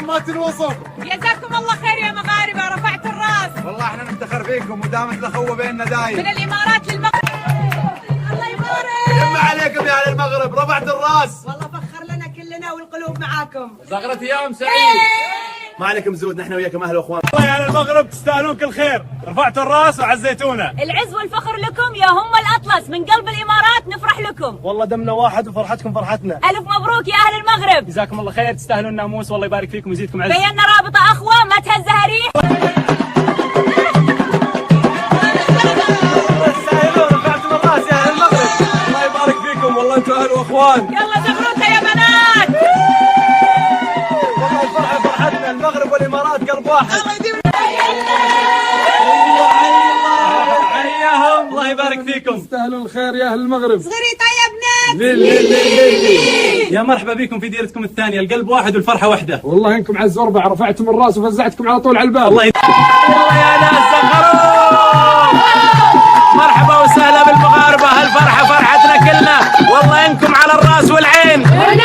تمات الوصف. جزاكم الله خير يا مغاربة، رفعت الراس. والله احنا نفتخر فيكم ودامت الاخوه بيننا دايم. من الامارات للمغرب. الله يبارك. يما عليكم يا اهل المغرب، رفعت الراس. والله فخر لنا كلنا والقلوب معاكم. زغرة ايام سعيد. ما عليكم زود، نحن وياكم اهل واخوان. والله يا اهل المغرب تستاهلون كل خير، رفعتوا الراس وعزيتونا. العز والفخر لكم يا هم الأطلس، من قلب الإمارات نفرح لكم. والله دمنا واحد وفرحتكم فرحتنا. ألف مبروك يا أهل المغرب. جزاكم الله خير، تستاهلون الناموس، والله يبارك فيكم ويزيدكم عز. بينا رابطة أخوة ما تهزها ريح. تستاهلون، رفعتم الراس يا اهل المغرب. الله يبارك فيكم، والله انتم اهل واخوان. يلا زغروطة يا بنات. والله الفرحة فرحتنا، المغرب والامارات قلب واحد. حياهم، الله يبارك فيكم. تستاهلون الخير يا اهل المغرب. صغيريطة يا بنات. يا مرحبا بكم في ديرتكم الثانية، القلب واحد والفرحة وحدة. والله انكم عز وربع، رفعتم الراس وفزعتكم على طول على الباب. الله يا